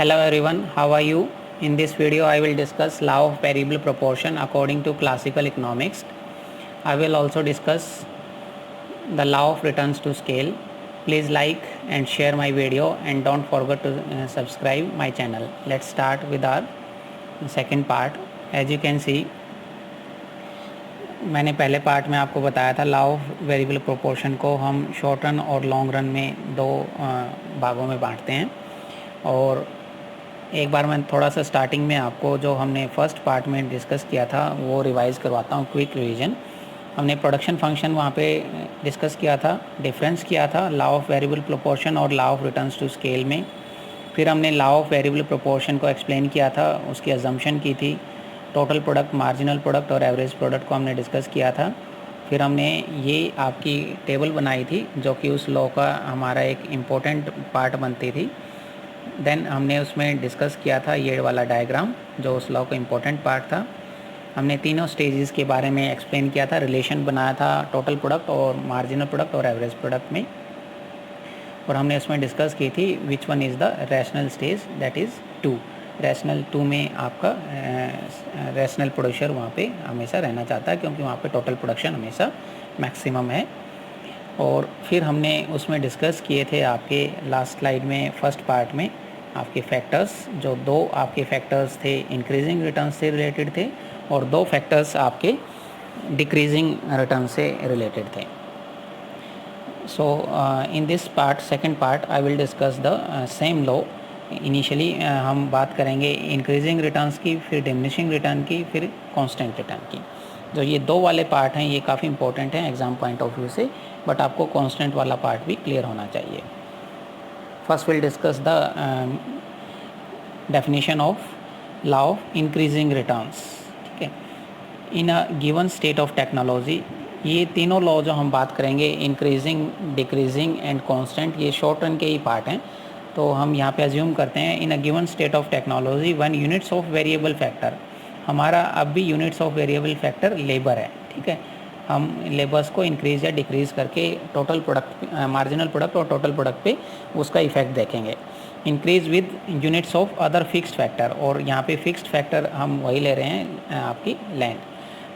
Hello everyone, how are you? In this video I will discuss law of variable proportion according to classical economics. I will also discuss the law of returns to scale. Please like and share my video and don't forget to subscribe my channel. Let's start with our second part. As you can see, मैंने पहले part में आपको बताया था law of variable proportion को हम short run और long run में दो भागों में बांटते हैं। और एक बार मैं थोड़ा सा स्टार्टिंग में आपको जो हमने फर्स्ट पार्ट में डिस्कस किया था वो रिवाइज़ करवाता हूँ, क्विक रिवीजन। हमने प्रोडक्शन फंक्शन वहाँ पे डिस्कस किया था, डिफरेंस किया था लॉ ऑफ वेरिएबल प्रोपोर्शन और law of returns to scale में। फिर हमने लॉ ऑफ वेरिएबल प्रोपोर्शन को एक्सप्लेन किया था, उसकी अजम्पशन की थी। टोटल प्रोडक्ट, मार्जिनल प्रोडक्ट और एवरेज प्रोडक्ट को हमने डिस्कस किया था। फिर हमने ये आपकी टेबल बनाई थी जो कि उस लॉ का हमारा एक इम्पोर्टेंट पार्ट बनती थी। देन हमने उसमें डिस्कस किया था ये वाला डायग्राम जो उस लॉ का इम्पोर्टेंट पार्ट था। हमने तीनों स्टेजेस के बारे में एक्सप्लेन किया था, रिलेशन बनाया था टोटल प्रोडक्ट और मार्जिनल प्रोडक्ट और एवरेज प्रोडक्ट में। और हमने उसमें डिस्कस की थी which one is the rational stage, that is 2। Rational 2 में आपका रैशनल प्रोड्यूसर वहाँ पे हमेशा रहना चाहता है क्योंकि वहाँ पे टोटल प्रोडक्शन हमेशा मैक्सिमम है। और फिर हमने उसमें डिस्कस किए थे आपके लास्ट स्लाइड में, फर्स्ट पार्ट में, आपके फैक्टर्स। जो दो आपके फैक्टर्स थे इंक्रीजिंग रिटर्न से रिलेटेड थे और दो फैक्टर्स आपके डिक्रीजिंग रिटर्न से रिलेटेड थे। So in this part, second part, I will discuss the same law. Initially हम बात करेंगे इंक्रीजिंग रिटर्न्स की, फिर डिमिनिशिंग रिटर्न की, फिर कांस्टेंट रिटर्न की। जो ये दो वाले पार्ट हैं ये काफ़ी इंपॉर्टेंट हैं एग्ज़ाम पॉइंट ऑफ व्यू से, बट आपको कांस्टेंट वाला पार्ट भी क्लियर होना चाहिए। First will discuss the definition of law of increasing returns. ठीक है, in a given state of technology, ये तीनों लॉ जो हम बात करेंगे इंक्रीजिंग, डिक्रीजिंग एंड कांस्टेंट, ये शॉर्ट रन के ही पार्ट हैं। तो हम यहाँ पे अज्यूम करते हैं in a given state of technology one units of variable factor. हमारा अब भी units of variable factor labour है। ठीक है, हम लेबर्स को इंक्रीज़ या डिक्रीज़ करके टोटल प्रोडक्ट, मार्जिनल प्रोडक्ट और टोटल प्रोडक्ट पे उसका इफेक्ट देखेंगे। Increase with units of other fixed factor, और यहाँ पे फिक्स्ड फैक्टर हम वही ले रहे हैं आपकी लैंड।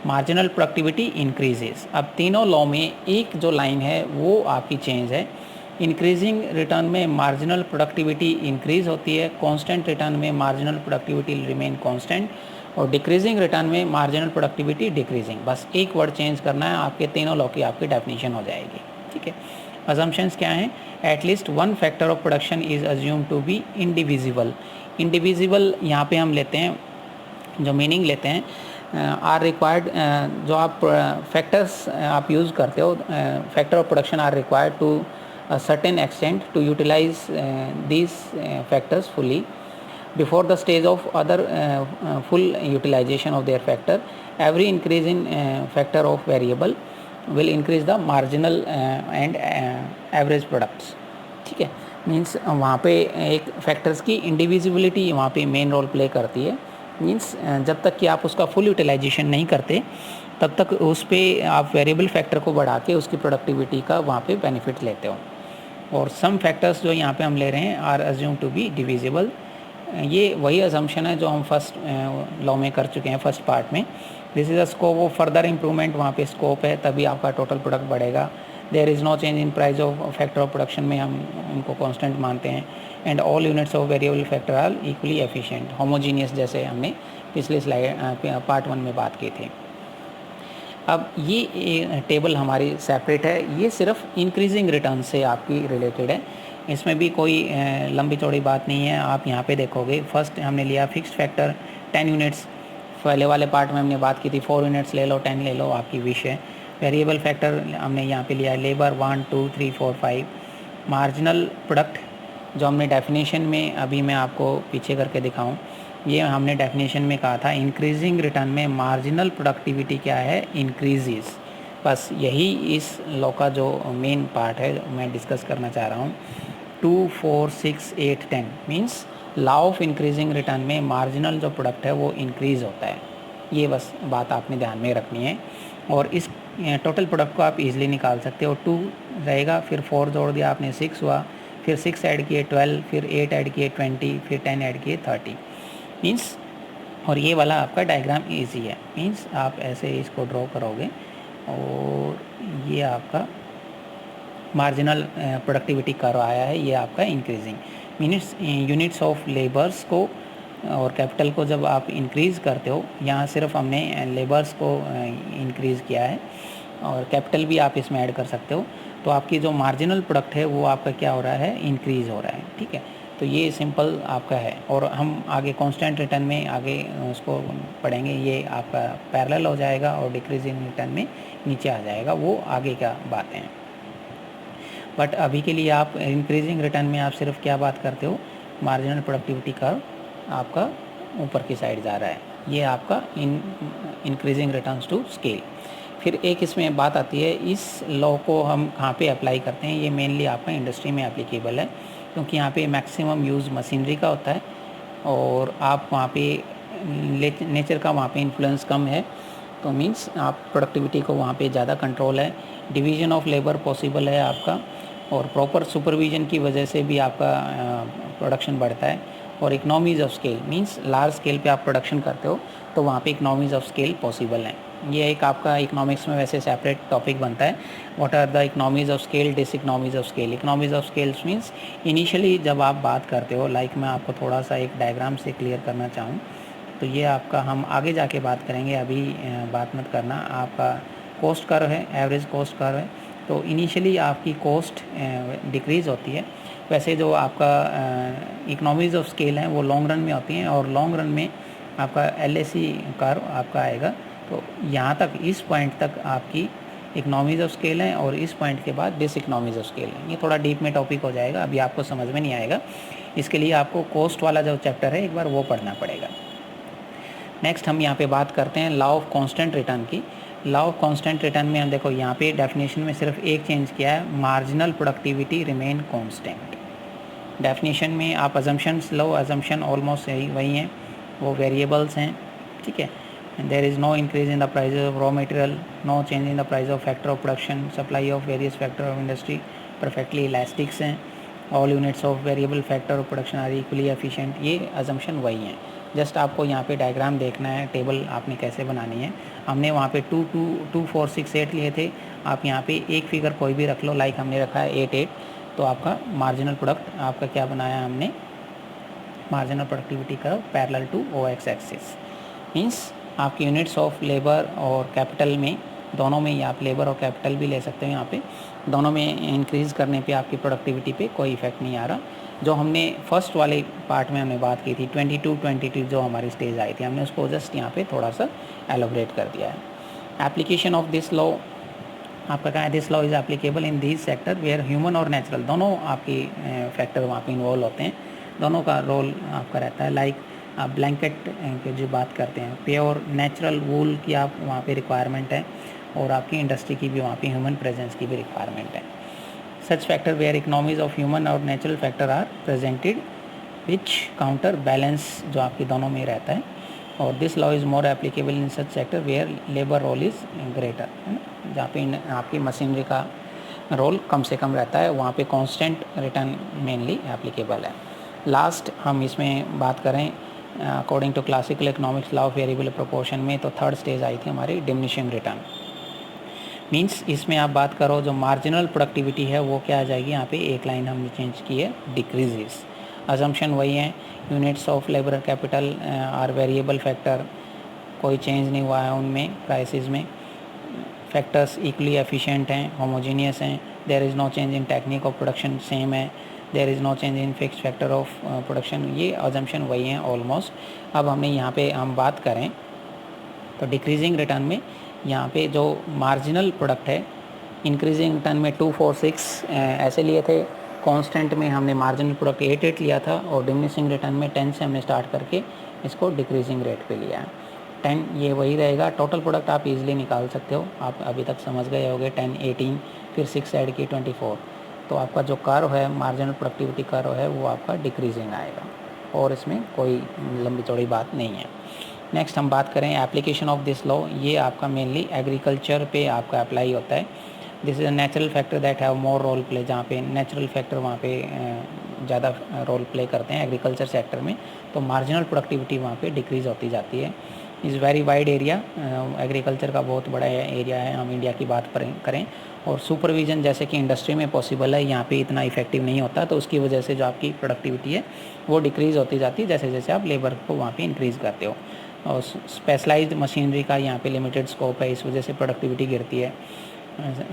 Marginal productivity increases. अब तीनों लॉ में एक जो लाइन है वो आपकी चेंज है। इंक्रीजिंग रिटर्न में मार्जिनल प्रोडक्टिविटी इंक्रीज़ होती है, कांस्टेंट रिटर्न में मार्जिनल प्रोडक्टिविटी रिमेन कांस्टेंट, और डिक्रीजिंग रिटर्न में मार्जिनल प्रोडक्टिविटी डिक्रीजिंग। बस एक वर्ड चेंज करना है, आपके तीनों लॉ की आपकी डेफिनेशन हो जाएगी। ठीक है, अजम्पशंस क्या हैं? At least one factor of production is assume to be indivisible. Indivisible यहाँ पे हम लेते हैं, जो मीनिंग लेते हैं आर रिक्वायर्ड, जो आप फैक्टर्स आप यूज़ करते हो, factor of production are required to a certain extent to utilize these factors fully before the stage of other full utilization of their factor. Every increase in factor of variable will increase the marginal and average products. ठीक है, means वहाँ पे एक factors की इंडिविजिबिलिटी वहाँ पे main role play करती है। मीन्स जब तक कि आप उसका फुल यूटिलाइजेशन नहीं करते तब तक उस पर आप वेरिएबल फैक्टर को बढ़ा के उसकी प्रोडक्टिविटी का वहाँ पे बेनिफिट लेते हो। और सम फैक्टर्स जो यहाँ पे हम ले रहे हैं are assume to be divisible. ये वही अजम्पशन है जो हम फर्स्ट लॉ में कर चुके हैं, फर्स्ट पार्ट में। This is a scope of further improvement, वहाँ पे स्कोप है तभी आपका टोटल प्रोडक्ट बढ़ेगा। There is no change in price of factor of production में हम उनको कांस्टेंट मानते हैं। And all units of variable factor are equally efficient, homogeneous, जैसे हमने पिछले स्लाइड पार्ट 1 में बात की थी। अब ये टेबल हमारी सेपरेट है, ये सिर्फ इंक्रीजिंग रिटर्न से आपकी रिलेटेड है, इसमें भी कोई लंबी चौड़ी बात नहीं है। आप यहाँ पे देखोगे फर्स्ट हमने लिया फिक्स्ड फैक्टर 10 यूनिट्स, पहले वाले पार्ट में हमने बात की थी 4 यूनिट्स ले लो, 10 ले लो, आपकी विश है। वेरिएबल फैक्टर हमने यहाँ पे लिया लेबर 1 2 3 4 5। मार्जिनल प्रोडक्ट जो हमने डेफिनेशन में, अभी मैं आपको पीछे करके दिखाऊँ, ये हमने डेफिनेशन में कहा था इंक्रीजिंग रिटर्न में मार्जिनल प्रोडक्टिविटी क्या है, इंक्रीजेस। बस यही इस लॉ का जो मेन पार्ट है मैं डिस्कस करना चाह रहा हूँ। 2 4 6 8 10 means law of increasing return में मार्जिनल जो प्रोडक्ट है वो इंक्रीज़ होता है। ये बस बात आपने ध्यान में रखनी है। और इस टोटल प्रोडक्ट को आप इजीली निकाल सकते हो। 2 रहेगा, फिर 4 जोड़ दिया आपने 6 हुआ, फिर 6 ऐड किए 12, फिर 8 ऐड किए 20, फिर 10 ऐड किए 30 मीन्स। और ये वाला आपका डायग्राम इजी है, मीन्स आप ऐसे इसको ड्रॉ करोगे और ये आपका मार्जिनल प्रोडक्टिविटी कर्व आया है, ये आपका increasing means units of labours को और कैपिटल को जब आप इंक्रीज़ करते हो, यहाँ सिर्फ हमने लेबर्स को इंक्रीज़ किया है और कैपिटल भी आप इसमें ऐड कर सकते हो, तो आपकी जो मार्जिनल प्रोडक्ट है वो आपका क्या हो रहा है, इंक्रीज़ हो रहा है। ठीक है, तो ये सिंपल आपका है। और हम आगे कांस्टेंट रिटर्न में आगे उसको पढ़ेंगे, ये आपका पैरेलल हो जाएगा और डिक्रीजिंग रिटर्न में नीचे आ जाएगा, वो आगे क्या बातें हैं। बट अभी के लिए आप इंक्रीजिंग रिटर्न में आप सिर्फ क्या बात करते हो, मार्जिनल प्रोडक्टिविटी कर्व आपका ऊपर की साइड जा रहा है, ये आपका इंक्रीजिंग रिटर्न्स टू स्केल। फिर एक इसमें बात आती है, इस लॉ को हम कहाँ पे अप्लाई करते हैं, ये मेनली आपका इंडस्ट्री में एप्लीकेबल है, क्योंकि यहाँ पे मैक्सिमम यूज़ मशीनरी का होता है और आप वहाँ पे नेचर का वहाँ पे इन्फ्लुएंस कम है, तो मीन्स आप प्रोडक्टिविटी को वहाँ पे ज़्यादा कंट्रोल है, डिवीज़न ऑफ लेबर पॉसिबल है आपका, और प्रॉपर सुपरविजन की वजह से भी आपका प्रोडक्शन बढ़ता है। और economies of scale means large scale पे आप प्रोडक्शन करते हो तो वहाँ पे इकनॉमीज़ ऑफ स्केल पॉसिबल है। ये एक आपका इकोनॉमिक्स में वैसे सेपरेट टॉपिक बनता है, what are the economies of scale, diseconomies of scale. Economies of scales means initially जब आप बात करते हो, लाइक मैं आपको थोड़ा सा एक डायग्राम से क्लियर करना चाहूँ तो ये आपका हम आगे जाके बात करेंगे, अभी बात मत करना। आपका कॉस्ट कर्व है, एवरेज कॉस्ट कर्व है, तो इनिशियली आपकी कॉस्ट डिक्रीज़ होती है। वैसे जो आपका इकनॉमीज़ ऑफ स्केल हैं वो लॉन्ग रन में होती हैं, और लॉन्ग रन में आपका LAC कर्व आपका आएगा। तो यहाँ तक, इस पॉइंट तक आपकी इकनॉमीज़ ऑफ स्केल हैं और इस पॉइंट के बाद डिस इकनॉमीज़ ऑफ स्केल हैं। ये थोड़ा डीप में टॉपिक हो जाएगा, अभी आपको समझ में नहीं आएगा, इसके लिए आपको कॉस्ट वाला जो चैप्टर है एक बार वो पढ़ना पड़ेगा। नेक्स्ट हम यहाँ पे बात करते हैं लॉ ऑफ कांस्टेंट रिटर्न की। लॉ ऑफ कांस्टेंट रिटर्न में हम देखो यहाँ पे डेफिनेशन में सिर्फ एक चेंज किया है, marginal productivity remain constant. Definition में आप अजम्पशंस लो, अजम्पशन ऑलमोस्ट वही हैं, वो वेरिएबल्स हैं। ठीक है, there is no increase in the price of raw material, no change in the price of factor of production, supply of various factor of industry perfectly elastics हैं, all units of variable factor of production are equally efficient. ये assumption वही हैं, just आपको यहाँ पे diagram देखना है, table आपने कैसे बनानी है। हमने वहाँ पे 2, 2, 2, 4, 6, 8 लिए थे, आप यहाँ पे एक फिगर कोई भी रख लो, लाइक हमने रखा है 8, 8, तो आपका मार्जिनल प्रोडक्ट आपका क्या बनाया हमने, marginal productivity curve parallel to OX axis. Means आपकी यूनिट्स ऑफ लेबर और कैपिटल में, दोनों में ही आप लेबर और कैपिटल भी ले सकते हो, यहाँ पे दोनों में इंक्रीज़ करने पे आपकी प्रोडक्टिविटी पे कोई इफेक्ट नहीं आ रहा। जो हमने फर्स्ट वाले पार्ट में हमने बात की थी 22 जो हमारी स्टेज आई थी, हमने उसको जस्ट यहाँ पे थोड़ा सा एलोबरेट कर दिया है। एप्लीकेशन ऑफ दिस लॉ आपका क्या है, this law is applicable in this sector where human और नेचुरल दोनों आपकी फैक्टर वहाँ पे इन्वॉल्व होते हैं, दोनों का रोल आपका रहता है। लाइक आप ब्लैंकेट की जो बात करते हैं, प्योर नेचुरल वूल की आप वहाँ पे रिक्वायरमेंट है, और आपकी इंडस्ट्री की भी वहाँ पे ह्यूमन प्रेजेंस की भी रिक्वायरमेंट है। Such factor where economies of human और natural factor are presented which counter balance जो आपकी दोनों में रहता है। और this law is more applicable in such sector where labour role is greater, है ना, जहाँ पे आपकी मशीनरी का रोल कम से कम रहता है, वहाँ पे कांस्टेंट रिटर्न मेनली एप्लीकेबल है। लास्ट हम इसमें बात करें according to classical economics law of variable proportion में, तो थर्ड स्टेज आई थी हमारी डिमिनिशिंग रिटर्न। मीन्स इसमें आप बात करो जो मार्जिनल प्रोडक्टिविटी है वो क्या आ जाएगी, यहाँ पे एक लाइन हमने चेंज की है, डिक्रीजेस। अजम्पशन वही है, units of labour capital are variable factor, कोई चेंज नहीं हुआ है उनमें, प्राइसेस में फैक्टर्स इक्वली एफिशिएंट हैं, होमोजीनियस हैं, there is no change in technique of production same है, there is no change in fix factor of production, ये अजम्पशन वही हैं ऑलमोस्ट। अब हमने यहाँ पे हम बात करें तो डिक्रीजिंग रिटर्न में यहाँ पे जो मार्जिनल प्रोडक्ट है, इंक्रीजिंग रिटर्न में 2, 4, 6 ऐसे लिए थे, कांस्टेंट में हमने मार्जिनल प्रोडक्ट 8, 8 लिया था, और डिमिनिशिंग रिटर्न में 10 से हमने स्टार्ट करके इसको डिक्रीजिंग रेट पे लिया है। 10 ये वही रहेगा, टोटल प्रोडक्ट आप इजीली निकाल सकते हो, आप अभी तक समझ गए होगे, 10, 18, फिर 6 ऐड की 24, तो आपका जो कर्व है मार्जिनल प्रोडक्टिविटी कर्व है वो आपका डिक्रीजिंग आएगा, और इसमें कोई लंबी चौड़ी बात नहीं है। नेक्स्ट हम बात करें एप्लीकेशन ऑफ दिस लॉ, ये आपका मेनली एग्रीकल्चर पे आपका अप्लाई होता है। This is a natural factor that have more role play, जहाँ पे नेचुरल फैक्टर वहाँ पे ज़्यादा रोल प्ले करते हैं एग्रीकल्चर सेक्टर में, तो मार्जिनल प्रोडक्टिविटी वहाँ पे डिक्रीज़ होती जाती है। Is very wide area, agriculture का बहुत बड़ा एरिया है, हम इंडिया की बात करें, और सुपरविज़न जैसे कि इंडस्ट्री में पॉसिबल है, यहाँ पे इतना इफेक्टिव नहीं होता, तो उसकी वजह से जो आपकी प्रोडक्टिविटी है वो डिक्रीज़ होती जाती है जैसे जैसे आप लेबर को वहाँ पे इंक्रीज़ करते हो। और स्पेशलाइज्ड मशीनरी का यहाँ पे लिमिटेड स्कोप है, इस वजह से प्रोडक्टिविटी गिरती है।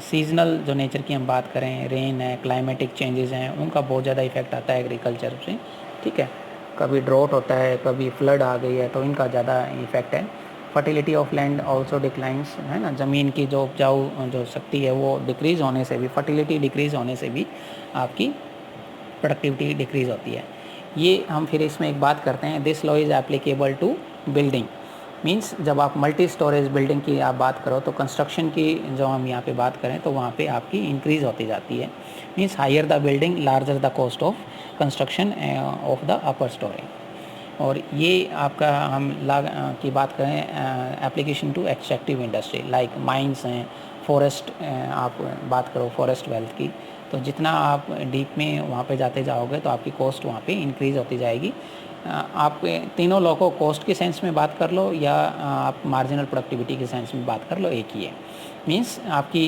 सीजनल जो नेचर की हम बात करें, रेन है, क्लाइमेटिक चेंजेस हैं, उनका बहुत ज़्यादा इफेक्ट आता है एग्रीकल्चर से, ठीक है। कभी ड्रॉट होता है, कभी फ्लड आ गई है, तो इनका ज़्यादा इफेक्ट है। Fertility of land also declines, है ना, ज़मीन की जो उपजाऊ जो शक्ति है वो डिक्रीज़ होने से भी, फर्टिलिटी डिक्रीज़ होने से भी आपकी प्रोडक्टिविटी डिक्रीज़ होती है। ये हम फिर इसमें एक बात करते हैं, this law is applicable to building, means जब आप मल्टी स्टोरेज बिल्डिंग की आप बात करो तो कंस्ट्रक्शन की जो हम यहाँ पे बात करें तो वहाँ पे आपकी इंक्रीज़ होती जाती है, means higher the building larger the cost of construction of the upper storey. और ये आपका हम की बात करें application to extractive industry like mines हैं, फॉरेस्ट, आप बात करो फॉरेस्ट वेल्थ की, तो जितना आप डीप में वहाँ पे जाते जाओगे तो आपकी कॉस्ट वहाँ पे इंक्रीज़ होती जाएगी। आप तीनों लॉ को कॉस्ट के सेंस में बात कर लो या आप मार्जिनल प्रोडक्टिविटी के सेंस में बात कर लो, एक ही है। मीन्स आपकी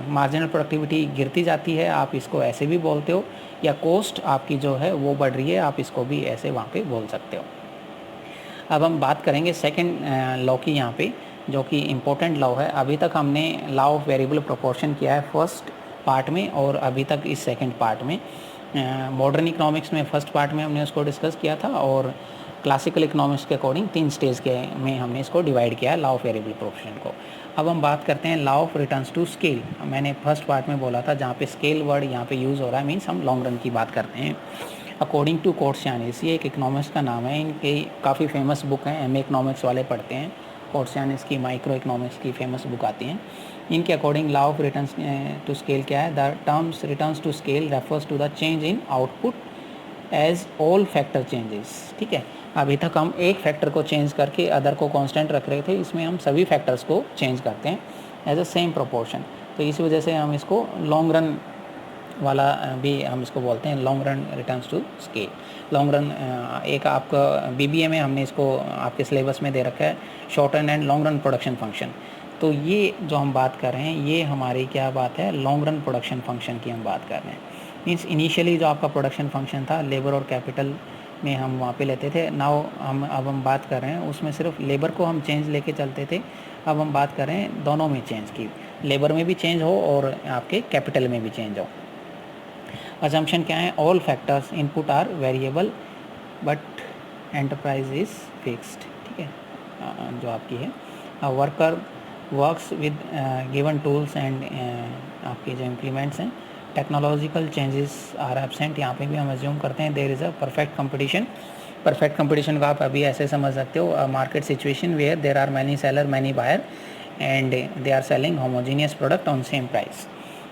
मार्जिनल प्रोडक्टिविटी गिरती जाती है, आप इसको ऐसे भी बोलते हो, या कॉस्ट आपकी जो है वो बढ़ रही है, आप इसको भी ऐसे वहाँ पे बोल सकते हो। अब हम बात करेंगे सेकंड लॉ की यहाँ पे, जो कि इम्पोर्टेंट लॉ है। अभी तक हमने लॉ ऑफ वेरिएबल प्रोपोर्शन किया है फर्स्ट पार्ट में, और अभी तक इस सेकंड पार्ट में। मॉडर्न इकोनॉमिक्स में फर्स्ट पार्ट में हमने उसको डिस्कस किया था, और क्लासिकल इकोनॉमिक्स के अकॉर्डिंग 3 स्टेज के में हमने इसको डिवाइड किया है लॉ ऑफ वेरिएबल प्रोपोर्शन को। अब हम बात करते हैं law of returns to scale. मैंने फर्स्ट पार्ट में बोला था, जहाँ पे स्केल वर्ड यहाँ पे यूज़ हो रहा है, मीन्स हम लॉन्ग रन की बात करते हैं। अकॉर्डिंग टू कोर्ट्सियानिस, ये एक इकोनॉमिक्स का नाम है, इनकी काफ़ी फेमस बुक हैं, एमए इकोनॉमिक्स वाले पढ़ते हैं, कोर्ट्सियानिस की माइक्रो इकोनॉमिक्स की फेमस बुक आती हैं। इनके according law of returns to scale क्या है, the terms returns to scale refers to the change in output as all factor changes, ठीक है। अभी तक हम एक फैक्टर को चेंज करके अदर को कांस्टेंट रख रहे थे, इसमें हम सभी फैक्टर्स को चेंज करते हैं एज अ सेम प्रोपोर्शन, तो इस वजह से हम इसको लॉन्ग रन वाला भी हम इसको बोलते हैं, long run returns to scale. Long run एक आपका बीबीए में हमने इसको आपके सिलेबस में दे रखा है, short run and long run production function. तो ये जो हम बात कर रहे हैं ये हमारी क्या बात है, लॉन्ग रन प्रोडक्शन फंक्शन की हम बात कर रहे हैं। मीन्स इनिशियली जो आपका प्रोडक्शन फंक्शन था लेबर और कैपिटल में हम वहाँ पे लेते थे, नाउ अब हम बात कर रहे हैं उसमें सिर्फ लेबर को हम चेंज लेके चलते थे, अब हम बात कर रहे हैं दोनों में चेंज की, लेबर में भी चेंज हो और आपके कैपिटल में भी चेंज हो। असम्पशन क्या है, all factors input are variable but enterprise is fixed, ठीक है। जो आपकी है worker works with given tools and आपके जो इम्प्लीमेंट्स हैं, टेक्नोलॉजिकल चेंजेस आर एब्सेंट, यहाँ पे भी हम अज्यूम करते हैं there is a perfect competition. Perfect competition को आप अभी ऐसे समझ सकते हो, market situation where there are many seller many buyer and they are selling homogeneous product on same price.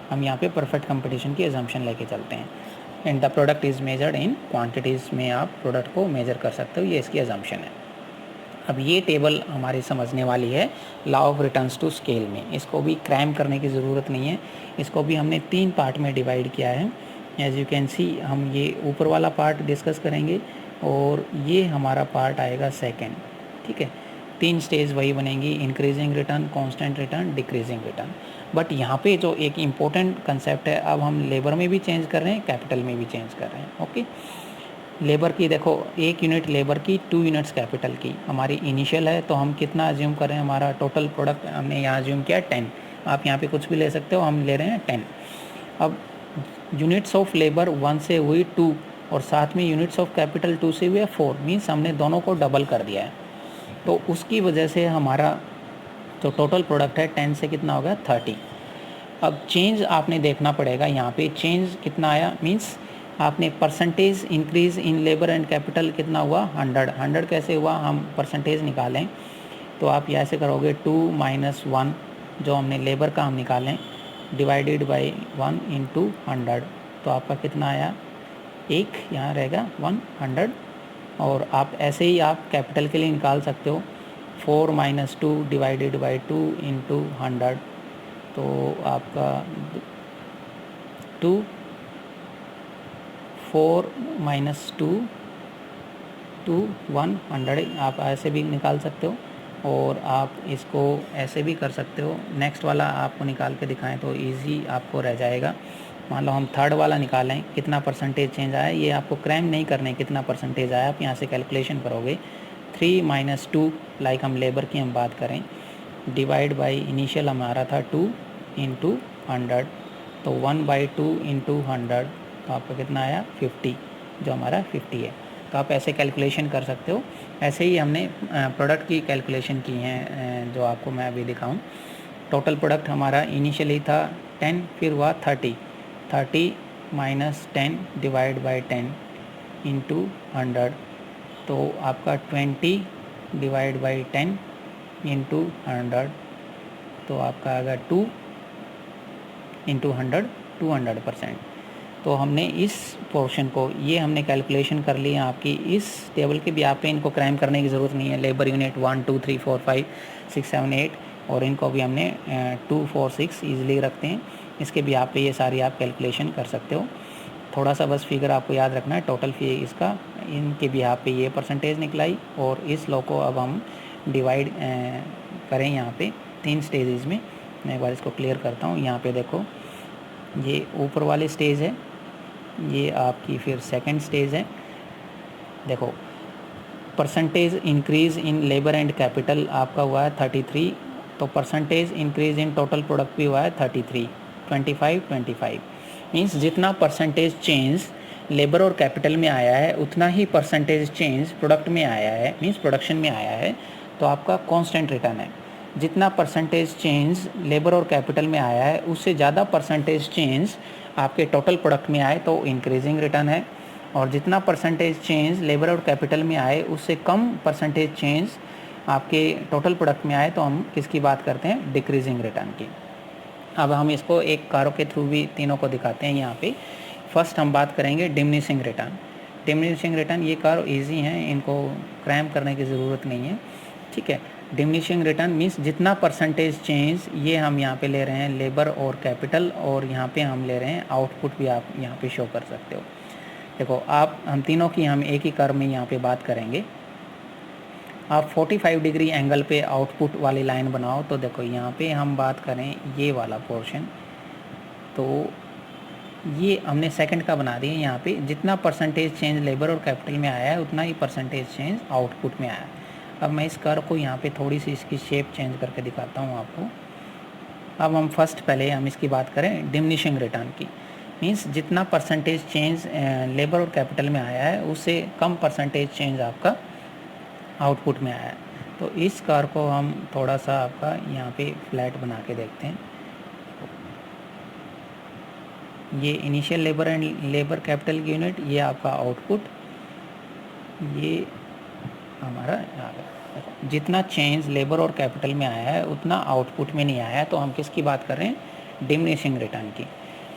हम यहाँ पे परफेक्ट कंपटीशन की एजम्पशन लेके चलते हैं, and the product is measured in quantities में आप प्रोडक्ट को मेजर कर सकते हो, ये इसकी एजम्पशन है। अब ये टेबल हमारी समझने वाली है law of returns to scale में, इसको भी क्रैम करने की ज़रूरत नहीं है, इसको भी हमने 3 पार्ट में डिवाइड किया है। एज यू कैन सी, हम ये ऊपर वाला पार्ट डिस्कस करेंगे और ये हमारा पार्ट आएगा सेकेंड, ठीक है। 3 स्टेज वही बनेंगी, increasing return, constant return, decreasing return. But यहाँ पे जो एक इम्पोर्टेंट कंसेप्ट है, अब हम लेबर में भी चेंज कर रहे हैं, कैपिटल में भी चेंज कर रहे हैं, ओके। लेबर की देखो, 1 यूनिट लेबर की 2 यूनिट्स कैपिटल की हमारी इनिशियल है, तो हम कितना अज्यूम कर रहे हैं, हमारा टोटल प्रोडक्ट हमने यहाँ अज्यूम किया 10, आप यहाँ पे कुछ भी ले सकते हो, हम ले रहे हैं 10। अब यूनिट्स ऑफ लेबर 1 से हुई 2 और साथ में यूनिट्स ऑफ कैपिटल 2 से हुए 4, मीन्स हमने दोनों को डबल कर दिया है, तो उसकी वजह से हमारा जो टोटल प्रोडक्ट है 10 से कितना हो गया 30। अब चेंज आपने देखना पड़ेगा, यहाँ पे चेंज कितना आया, मीन्स आपने percentage increase in labour and capital कितना हुआ 100 कैसे हुआ, हम परसेंटेज निकालें तो आप यहाँ से करोगे 2 - 1 जो हमने लेबर का हम निकालें डिवाइडेड बाई 1 × 100, तो आपका कितना आया, 1 यहाँ रहेगा 100। और आप ऐसे ही आप कैपिटल के लिए निकाल सकते हो, 4 - 2 डिवाइडेड बाई 2 × 100, तो आपका 2 4 -2 2 100 आप ऐसे भी निकाल सकते हो, और आप इसको ऐसे भी कर सकते हो। नेक्स्ट वाला आपको निकाल के दिखाएं तो इजी आपको रह जाएगा। मान लो हम थर्ड वाला निकालें, कितना परसेंटेज चेंज आया, ये आपको क्रैम नहीं करने कितना परसेंटेज आया, आप यहाँ से कैलकुलेशन करोगे। 3 - 2 लाइक हम लेबर की हम बात करें, डिवाइड बाई इनिशियल हमारा था 2 × 100, तो 1/2 × 100 तो आपका कितना आया 50, जो हमारा 50 है। तो आप ऐसे कैलकुलेशन कर सकते हो। ऐसे ही हमने प्रोडक्ट की कैलकुलेशन की हैं, जो आपको मैं अभी दिखाऊं। टोटल प्रोडक्ट हमारा इनिशियली था 10, फिर हुआ 30 - 10 डिवाइड बाई 10 × 100, तो आपका 20 डिवाइड बाई 10 × 100, तो आपका आएगा 2 × 100 200%। तो हमने इस पोर्शन को, ये हमने कैलकुलेशन कर ली है आपकी इस टेबल के भी। आप पे इनको क्राइम करने की ज़रूरत नहीं है। लेबर यूनिट 1 2 3 4 5 6 7 8, और इनको भी हमने 2 4 6 ईजिली रखते हैं। इसके भी आप पे ये सारी आप कैलकुलेशन कर सकते हो। थोड़ा सा बस फिगर आपको याद रखना है, टोटल फी इसका, इनके भी आप पे ये परसेंटेज निकलाई। और इस लो को अब हम डिवाइड करें यहाँ पे 3 स्टेजेस में। मैं एक बार इसको क्लियर करता हूँ। यहाँ पे देखो, ये ऊपर वाली स्टेज है, ये आपकी फिर सेकंड स्टेज है। देखो, percentage increase in labour and capital आपका हुआ है 33, तो percentage increase in total product भी हुआ है 33 25 25। मीन्स जितना परसेंटेज चेंज लेबर और कैपिटल में आया है, उतना ही परसेंटेज चेंज प्रोडक्ट में आया है, मीन्स प्रोडक्शन में आया है, तो आपका कांस्टेंट रिटर्न है। जितना परसेंटेज चेंज लेबर और कैपिटल में आया है, उससे ज़्यादा परसेंटेज चेंज आपके टोटल प्रोडक्ट में आए तो इंक्रीजिंग रिटर्न है। और जितना परसेंटेज चेंज लेबर और कैपिटल में आए, उससे कम परसेंटेज चेंज आपके टोटल प्रोडक्ट में आए तो हम किसकी बात करते हैं, डिक्रीजिंग रिटर्न की। अब हम इसको एक कारों के थ्रू भी तीनों को दिखाते हैं यहाँ पे। फर्स्ट हम बात करेंगे डिमिनिशिंग रिटर्न। डिमिनिशिंग रिटर्न, ये कार इजी हैं, इनको क्रैम करने की ज़रूरत नहीं है, ठीक है। डिमिनिशिंग रिटर्न मीन्स जितना परसेंटेज चेंज, ये हम यहाँ पे ले रहे हैं लेबर और कैपिटल, और यहाँ पे हम ले रहे हैं आउटपुट भी, आप यहाँ पे शो कर सकते हो। देखो, आप हम तीनों की हम एक ही कर्व में यहाँ पे बात करेंगे। आप 45 डिग्री एंगल पे आउटपुट वाली लाइन बनाओ, तो देखो यहाँ पे हम बात करें ये वाला पोर्शन, तो ये हमने सेकंड का बना दिया। यहाँ पे जितना परसेंटेज चेंज लेबर और कैपिटल में आया है, उतना ही परसेंटेज चेंज आउटपुट में आया है। अब मैं इस कर्व को यहाँ पे थोड़ी सी इसकी शेप चेंज करके दिखाता हूँ आपको। अब हम फर्स्ट पहले हम इसकी बात करें डिमिनिशिंग रिटर्न की। मीन्स जितना परसेंटेज चेंज लेबर और कैपिटल में आया है, उससे कम परसेंटेज चेंज आपका आउटपुट में आया है। तो इस कार को हम थोड़ा सा आपका यहाँ पे फ्लैट बना के देखते हैं। ये initial labour and labour capital की यूनिट, ये आपका आउटपुट, ये हमारा आ गया। जितना चेंज लेबर और कैपिटल में आया है, उतना आउटपुट में नहीं आया है, तो हम किसकी बात कर रहे हैं, डिमिनिशिंग रिटर्न की।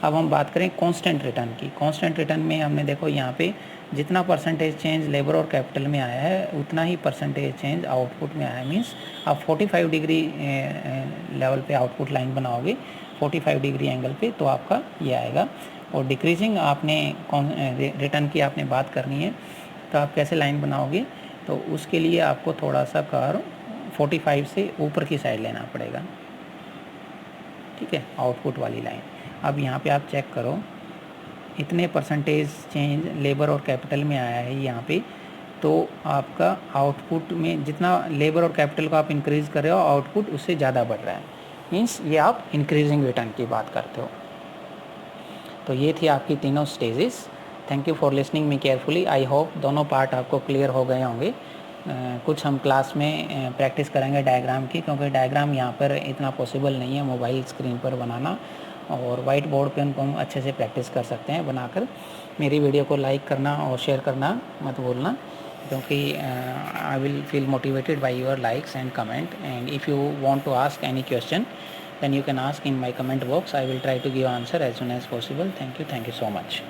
अब हम बात करें कांस्टेंट रिटर्न की। कांस्टेंट रिटर्न में हमने देखो यहाँ पे जितना परसेंटेज चेंज लेबर और कैपिटल में आया है, उतना ही परसेंटेज चेंज आउटपुट में आया है। मीन्स आप 45 डिग्री लेवल पे आउटपुट लाइन बनाओगे, 45 डिग्री एंगल पे, तो आपका ये आएगा। और डिक्रीजिंग आपने रिटर्न की आपने बात करनी है, तो आप कैसे लाइन बनाओगे, तो उसके लिए आपको थोड़ा सा कर्व 45 से ऊपर की साइड लेना पड़ेगा, ठीक है, आउटपुट वाली लाइन। अब यहाँ पे आप चेक करो, इतने परसेंटेज चेंज लेबर और कैपिटल में आया है यहाँ पे, तो आपका आउटपुट में जितना लेबर और कैपिटल को आप इंक्रीज़ कर रहे हो, आउटपुट उससे ज़्यादा बढ़ रहा है। मीन्स ये आप इंक्रीजिंग रिटर्न की बात करते हो। तो ये थी आपकी तीनों stages. Thank you for listening me carefully. I hope दोनों पार्ट आपको क्लियर हो गए होंगे। कुछ हम क्लास में प्रैक्टिस करेंगे डायग्राम की, क्योंकि डायग्राम यहाँ पर इतना पॉसिबल नहीं है मोबाइल स्क्रीन पर बनाना, और वाइट बोर्ड पे उनको हम अच्छे से प्रैक्टिस कर सकते हैं बनाकर। मेरी वीडियो को लाइक करना और शेयर करना मत भूलना, क्योंकि I will feel motivated by your likes and comment. And if you want to ask any question, then you can ask in my comment box. I will try to give answer as soon as possible. Thank you so much.